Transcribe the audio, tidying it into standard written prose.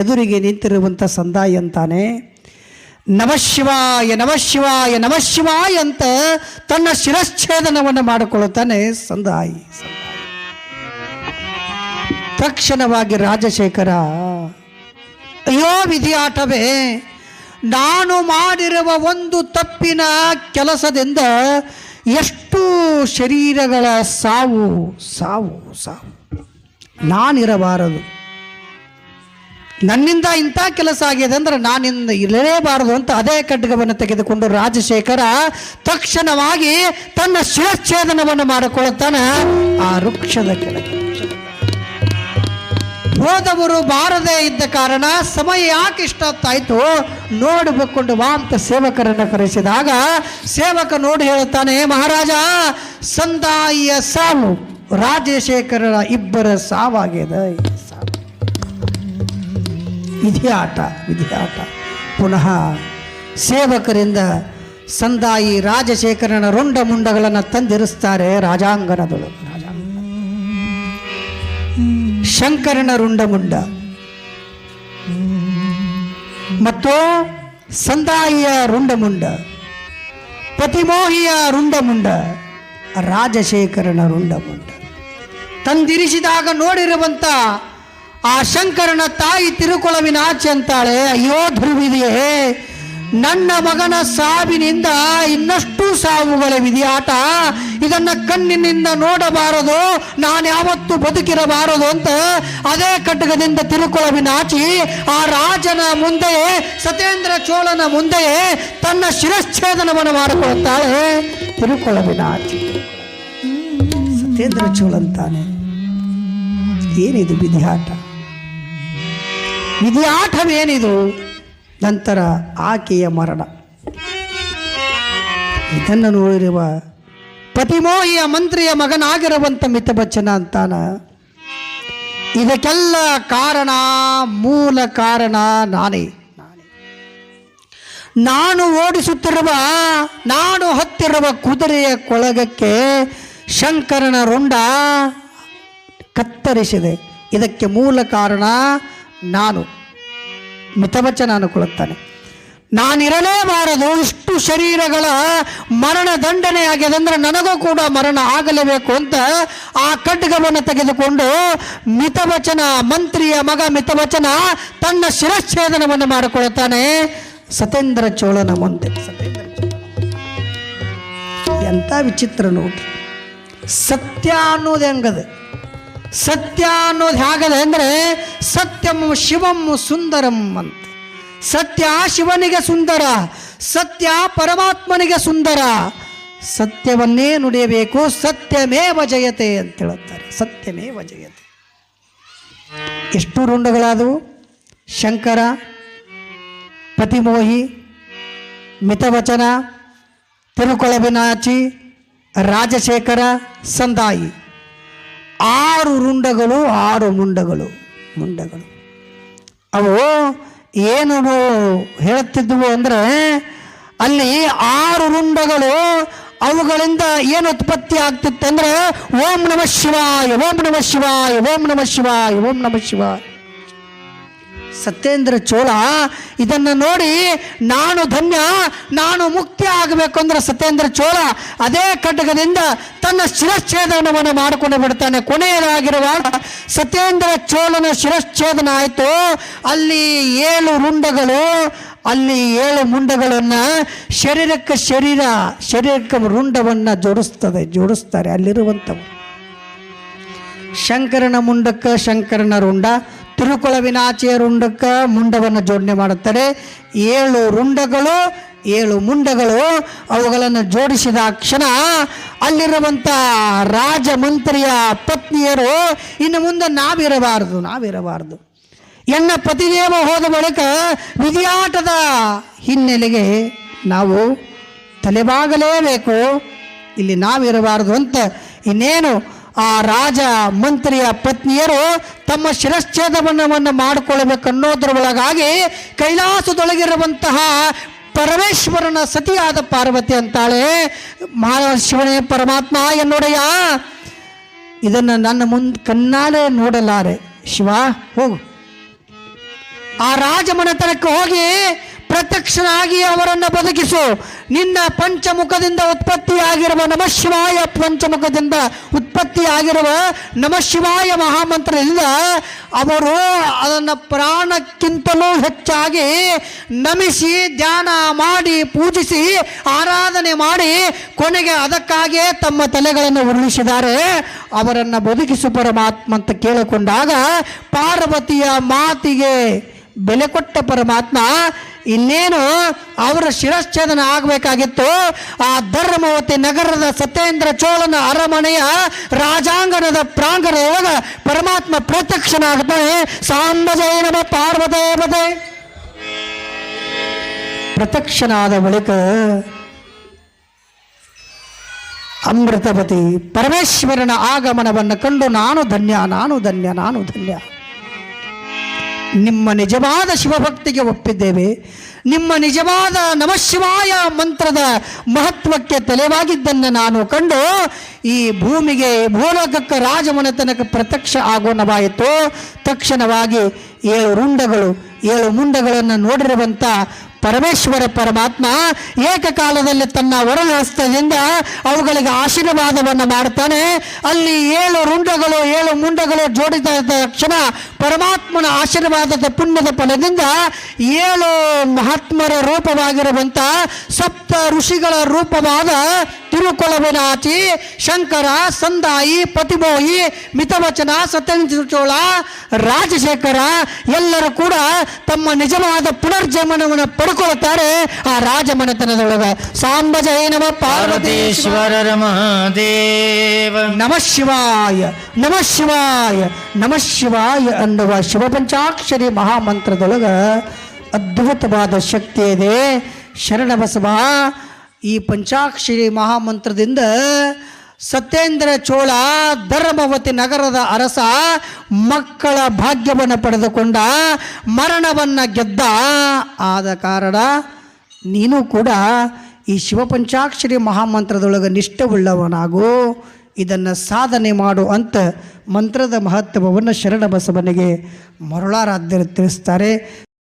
ಎದುರಿಗೆ ನಿಂತಿರುವಂಥ ಸಂದಾಯಿ ಅಂತಾನೆ, ನಮಃಶಿವಾಯ ನಮಃಶಿವಾಯ ನಮಃಶಿವಾಯ ಅಂತ ತನ್ನ ಶಿರಚ್ಛೇದನವನ್ನು ಮಾಡಿಕೊಳ್ಳುತ್ತಾನೆ ಸಂದಾಯಿ. ತಕ್ಷಣವಾಗಿ ರಾಜಶೇಖರ, ಅಯ್ಯೋ ವಿಧಿಯಾಟವೇ, ನಾನು ಮಾಡಿರುವ ಒಂದು ತಪ್ಪಿನ ಕೆಲಸದಿಂದ ಎಷ್ಟು ಶರೀರಗಳ ಸಾವು ಸಾವು ಸಾವು, ನಾನಿರಬಾರದು, ನನ್ನಿಂದ ಇಂಥ ಕೆಲಸ ಆಗಿದೆ ಅಂದರೆ ನಾನಿಂದ ಇರಲೇಬಾರದು ಅಂತ ಅದೇ ಖಡ್ಗವನ್ನು ತೆಗೆದುಕೊಂಡು ರಾಜಶೇಖರ ತಕ್ಷಣವಾಗಿ ತನ್ನ ಶಿರಚ್ಛೇದನವನ್ನು ಮಾಡಿಕೊಳ್ಳುತ್ತಾನೆ ಆ ವೃಕ್ಷದ ಕೆಳಗೆ. ಹೋದವರು ಬಾರದೇ ಇದ್ದ ಕಾರಣ ಸಮಯ ಯಾಕೆ ಇಷ್ಟೊತ್ತಾಯ್ತು ನೋಡಬೇಕೊಂಡು ಬಾ ಅಂತ ಸೇವಕರನ್ನು ಕರೆಸಿದಾಗ ಸೇವಕ ನೋಡಿ ಹೇಳುತ್ತಾನೆ, ಮಹಾರಾಜ, ಸಂದಾಯಿಯ ಸಾವು, ರಾಜಶೇಖರರ ಇಬ್ಬರ ಸಾವಾಗಿದೆ. ವಿಧಿಯಾಟ ವಿಧಿಯಾಟ. ಪುನಃ ಸೇವಕರಿಂದ ಸಂದಾಯಿ ರಾಜಶೇಖರನ ರುಂಡ ಮುಂಡಗಳನ್ನು ತಂದಿರಿಸ್ತಾರೆ ರಾಜಾಂಗಣದೊಳಗೆ. ಶಂಕರನ ರುಂಡಮುಂಡ ಮತ್ತು ಸಂದಾಯಿಯ ರುಂಡಮುಂಡ, ಪತಿಮೋಹಿಯ ರುಂಡಮುಂಡ, ರಾಜಶೇಖರನ ರುಂಡಮುಂಡ ತಂದಿರಿಸಿದಾಗ ನೋಡಿರುವಂಥ ಆ ಶಂಕರನ ತಾಯಿ ತಿರುಕೊಳವಿನಾಚೆ ಅಂತಾಳೆ, ಅಯ್ಯೋ ಧ್ರುವಿದೆಯೇ, ನನ್ನ ಮಗನ ಸಾವಿನಿಂದ ಇನ್ನಷ್ಟು ಸಾವುಗಳ ವಿಧಿಯಾಟ, ಇದನ್ನು ಕಣ್ಣಿನಿಂದ ನೋಡಬಾರದು, ನಾನು ಯಾವತ್ತೂ ಬದುಕಿರಬಾರದು ಅಂತ ಅದೇ ಖಡ್ಗದಿಂದ ತಿರುಕೊಳವಿನಾಚಿ ಆ ರಾಜನ ಮುಂದೆಯೇ, ಸತ್ಯೇಂದ್ರ ಚೋಳನ ಮುಂದೆಯೇ ತನ್ನ ಶಿರಚ್ಛೇದನವನ್ನು ಮಾಡಿಕೊಳ್ಳುತ್ತಾಳೆ ತಿರುಕೊಳವಿನಾಚಿ. ಸತ್ಯೇಂದ್ರ ಚೋಳ ಅಂತಾನೆ, ಏನಿದು ವಿಧಿಯಾಟ, ವಿಧಿಯಾಟವೇನಿದು? ನಂತರ ಆಕೆಯ ಮರಣ. ಇದನ್ನು ನೋಡಿರುವ ಪತಿಮೋಹಿಯ ಮಂತ್ರಿಯ ಮಗನಾಗಿರುವಂಥ ಮಿತಬಚ್ಚನ ಅಂತಾನ, ಇದಕ್ಕೆಲ್ಲ ಕಾರಣ, ಮೂಲ ಕಾರಣ ನಾನೇ. ನಾನು ಓಡಿಸುತ್ತಿರುವ, ನಾನು ಹತ್ತಿರುವ ಕುದುರೆಯ ಕೊಳಗಕ್ಕೆ ಶಂಕರನ ರುಂಡ ಕತ್ತರಿಸಿದೆ. ಇದಕ್ಕೆ ಮೂಲ ಕಾರಣ ನಾನು. ಮಿತವಚನ ಅನ್ಕೊಳ್ಳುತ್ತಾನೆ, ನಾನಿರಲೇಬಾರದು, ಇಷ್ಟು ಶರೀರಗಳ ಮರಣ ದಂಡನೆ ಆಗಿದೆ ಅಂದರೆ ನನಗೂ ಕೂಡ ಮರಣ ಆಗಲೇಬೇಕು ಅಂತ ಆ ಖಡ್ಗವನ್ನು ತೆಗೆದುಕೊಂಡು ಮಿತವಚನ, ಮಂತ್ರಿಯ ಮಗ ಮಿತವಚನ ತನ್ನ ಶಿರಚ್ಛೇದನವನ್ನು ಮಾಡಿಕೊಳ್ಳುತ್ತಾನೆ ಸತ್ಯೇಂದ್ರ ಚೋಳನ ಮುಂದೆ. ಎಂಥ ವಿಚಿತ್ರ ನೋಡ್ರಿ. ಸತ್ಯ ಅನ್ನೋದು ಹೆಂಗದೆ, ಸತ್ಯ ಅನ್ನೋದು ಹೇಗದೆ ಅಂದರೆ ಸತ್ಯಂ ಶಿವಂ ಸುಂದರಂ ಅಂತ. ಸತ್ಯ ಶಿವನಿಗೆ ಸುಂದರ, ಸತ್ಯ ಪರಮಾತ್ಮನಿಗೆ ಸುಂದರ. ಸತ್ಯವನ್ನೇ ನುಡಿಯಬೇಕು, ಸತ್ಯಮೇವ ಜಯತೆ ಅಂತ ಹೇಳುತ್ತಾರೆ. ಸತ್ಯಮೇವ ಜಯತೆ. ಎಷ್ಟು ರುಂಡಗಳಾದವು? ಶಂಕರ, ಪತಿಮೋಹಿ, ಮಿತವಚನ, ತಿರುಕೊಳವಿನಾಚಿ, ರಾಜಶೇಖರ, ಸಂದಾಯಿ. 6 ರುಂಡಗಳು, 6 ಮುಂಡಗಳು. ಅವು ಏನು ಹೇಳುತ್ತಿದ್ದವು ಅಂದರೆ ಅಲ್ಲಿ 6 ರುಂಡಗಳು, ಅವುಗಳಿಂದ ಏನು ಉತ್ಪತ್ತಿ ಆಗ್ತಿತ್ತಂದ್ರೆ ಓಂ ನಮಃ ಶಿವಾಯ, ಓಂ ನಮಃ ಶಿವಾಯ, ಓಂ ನಮಃ ಶಿವಾಯ, ಓಂ ನಮಃ ಶಿವಾಯ. ಸತ್ಯೇಂದ್ರ ಚೋಳ ಇದನ್ನು ನೋಡಿ ನಾನು ಧನ್ಯ, ನಾನು ಮುಕ್ತಿ ಆಗಬೇಕು ಅಂದ್ರೆ ಸತ್ಯೇಂದ್ರ ಚೋಳ ಅದೇ ಖಡ್ಗದಿಂದ ತನ್ನ ಶಿರಚ್ಛೇದನವನ್ನು ಮಾಡಿಕೊಂಡು ಬಿಡ್ತಾನೆ. ಕೊನೆಯದಾಗಿರುವಾಗ ಸತ್ಯೇಂದ್ರ ಚೋಳನ ಶಿರಚ್ಛೇದನ ಆಯಿತು. ಅಲ್ಲಿ 7 ರುಂಡಗಳು, ಅಲ್ಲಿ 7 ಮುಂಡಗಳನ್ನು ಶರೀರಕ್ಕೆ ರುಂಡವನ್ನು ಜೋಡಿಸ್ತಾರೆ ಅಲ್ಲಿರುವಂಥವು. ಶಂಕರನ ಮುಂಡಕ್ಕೆ ಶಂಕರನ ರುಂಡ, ತಿರುಕೊಳವಿನಾಚೆಯ ರುಂಡಕ್ಕೆ ಮುಂಡವನ್ನು ಜೋಡಣೆ ಮಾಡುತ್ತಾರೆ. 7 ರುಂಡಗಳು, 7 ಮುಂಡಗಳು. ಅವುಗಳನ್ನು ಜೋಡಿಸಿದ ಕ್ಷಣ ಅಲ್ಲಿರುವಂಥ ರಾಜ ಮಂತ್ರಿಯ ಪತ್ನಿಯರು ಇನ್ನು ಮುಂದೆ ನಾವಿರಬಾರದು, ಎನ್ನ ಪತಿದೇವ ಹೋದ ಬಳಿಕ ವಿಧಿಯಾಟದ ಹಿನ್ನೆಲೆಗೆ ನಾವು ತಲೆಬಾಗಲೇಬೇಕು, ಇಲ್ಲಿ ನಾವಿರಬಾರದು ಅಂತ ಇನ್ನೇನು ಆ ರಾಜ ಮಂತ್ರಿಯ ಪತ್ನಿಯರು ತಮ್ಮ ಶಿರಚ್ಛೇದನವನ್ನು ಮಾಡಿಕೊಳ್ಳಬೇಕನ್ನೋದ್ರ ಒಳಗಾಗಿ ಕೈಲಾಸದೊಳಗಿರುವಂತಹ ಪರಮೇಶ್ವರನ ಸತಿಯಾದ ಪಾರ್ವತಿ ಅಂತಾಳೆ, ಮಹಾಶಿವನೇ ಪರಮಾತ್ಮ ಎನ್ನೊಡೆಯ, ಇದನ್ನು ನನ್ನ ಕಣ್ಣಾಲೆ ನೋಡಲಾರೆ, ಶಿವ ಹೋಗು ಆ ರಾಜಮನೆತನಕ್ಕೆ ಹೋಗಿ ಪ್ರತ್ಯಕ್ಷನಾಗಿ ಅವರನ್ನು ಬದುಕಿಸು. ನಿನ್ನ ಪಂಚಮುಖದಿಂದ ಉತ್ಪತ್ತಿಯಾಗಿರುವ ನಮಃಶಿವಾಯ, ಪಂಚಮುಖದಿಂದ ಉತ್ಪತ್ತಿಯಾಗಿರುವ ನಮಃಶಿವಾಯ ಮಹಾಮಂತ್ರದಿಂದ ಅವರು ಅದನ್ನು ಪ್ರಾಣಕ್ಕಿಂತಲೂ ಹೆಚ್ಚಾಗಿ ನಮಿಸಿ ಧ್ಯಾನ ಮಾಡಿ ಪೂಜಿಸಿ ಆರಾಧನೆ ಮಾಡಿ ಕೊನೆಗೆ ಅದಕ್ಕಾಗಿಯೇ ತಮ್ಮ ತಲೆಗಳನ್ನು ಉರುಳಿಸಿದ್ದಾರೆ. ಅವರನ್ನು ಬದುಕಿಸು ಪರಮಾತ್ಮ ಅಂತ ಕೇಳಿಕೊಂಡಾಗ ಪಾರ್ವತಿಯ ಮಾತಿಗೆ ಬೆಲೆ ಕೊಟ್ಟ ಪರಮಾತ್ಮ ಇನ್ನೇನು ಅವರ ಶಿರಚ್ಛೇದನ ಆಗಬೇಕಾಗಿತ್ತು. ಆ ಧರ್ಮವತಿ ನಗರದ ಸತ್ಯೇಂದ್ರ ಚೋಳನ ಅರಮನೆಯ ರಾಜಾಂಗಣದ ಪ್ರಾಂಗಣದೊಳಗೆ ಪರಮಾತ್ಮ ಪ್ರತ್ಯಕ್ಷನಾಗುತ್ತಾನೆ. ಸಾಂಬಜಯ ನಮಃ ಪಾರ್ವತೇ. ಪ್ರತ್ಯಕ್ಷನಾದ ಬಳಿಕ ಅಮೃತವತಿ ಪರಮೇಶ್ವರನ ಆಗಮನವನ್ನು ಕಂಡು ನಾನು ಧನ್ಯ, ನಾನು ಧನ್ಯ, ನಾನು ಧನ್ಯ. ನಿಮ್ಮ ನಿಜವಾದ ಶಿವಭಕ್ತಿಗೆ ಒಪ್ಪಿದ್ದೇವೆ. ನಿಮ್ಮ ನಿಜವಾದ ನಮಃಶಿವಾಯ ಮಂತ್ರದ ಮಹತ್ವಕ್ಕೆ ತಲೆವಾಗಿದ್ದನ್ನು ನಾನು ಕಂಡು ಈ ಭೂಮಿಗೆ ಭೂಲೋಕಕ್ಕೆ ರಾಜಮನೆತನಕ್ಕೆ ಪ್ರತ್ಯಕ್ಷ ಆಗೋಣವಾಯಿತು. ತಕ್ಷಣವಾಗಿ 7 ರುಂಡಗಳು 7 ಮುಂಡಗಳನ್ನು ನೋಡಿರುವಂಥ ಪರಮೇಶ್ವರ ಪರಮಾತ್ಮ ಏಕಕಾಲದಲ್ಲಿ ತನ್ನ ವರಹಸ್ತದಿಂದ ಅವುಗಳಿಗೆ ಆಶೀರ್ವಾದವನ್ನು ಮಾಡ್ತಾನೆ. ಅಲ್ಲಿ 7 ರುಂಡಗಳು 7 ಮುಂಡಗಳು ಜೋಡಿದ ತಕ್ಷಣ ಪರಮಾತ್ಮನ ಆಶೀರ್ವಾದದ ಪುಣ್ಯದ ಫಲದಿಂದ 7 ಮಹಾತ್ಮರ ರೂಪವಾಗಿರುವಂಥ ಸಪ್ತ ಋಷಿಗಳ ರೂಪವಾದ ತಿರುಕೊಳವಿನಾಚಿ, ಶಂಕರ, ಸಂದಾಯಿ, ಪತಿಮೋಹಿ, ಮಿತವಚನ, ಸತ್ಯೇಂದ್ರ ಚೋಳ, ರಾಜಶೇಖರ ಎಲ್ಲರೂ ಕೂಡ ತಮ್ಮ ನಿಜವಾದ ಪುನರ್ಜನ್ಮವನ್ನು ಪಡ್ಕೊಳ್ತಾರೆ ಆ ರಾಜಮನೆತನದೊಳಗೆ. ಸಾಂಬಜಯ ನಮಃ ಪಾರ್ವತೀಶ್ವರ ಮಹಾದೇವ. ನಮಃ ಶಿವಾಯ, ನಮಃ ಶಿವಾಯ, ನಮಃ ಶಿವಾಯ ಅನ್ನುವ ಶಿವಪಂಚಾಕ್ಷರಿ ಮಹಾಮಂತ್ರದೊಳಗೆ ಅದ್ಭುತವಾದ ಶಕ್ತಿ ಇದೆ. ಶರಣಬಸವ ಈ ಪಂಚಾಕ್ಷರಿ ಮಹಾಮಂತ್ರದಿಂದ ಸತ್ಯೇಂದ್ರ ಚೋಳ ಧರ್ಮವತಿ ನಗರದ ಅರಸ ಮಕ್ಕಳ ಭಾಗ್ಯವನ್ನು ಪಡೆದುಕೊಂಡ, ಮರಣವನ್ನು ಗೆದ್ದ. ಆದ ಕಾರಣ ನೀನು ಕೂಡ ಈ ಶಿವಪಂಚಾಕ್ಷರಿ ಮಹಾಮಂತ್ರದೊಳಗೆ ನಿಷ್ಠೆಯುಳ್ಳವನಾಗು, ಇದನ್ನು ಸಾಧನೆ ಮಾಡು ಅಂತ ಮಂತ್ರದ ಮಹತ್ವವನ್ನು ಶರಣಬಸವನಿಗೆ ಮರುಳಾರಾಧ್ಯರು ತಿಳಿಸ್ತಾರೆ.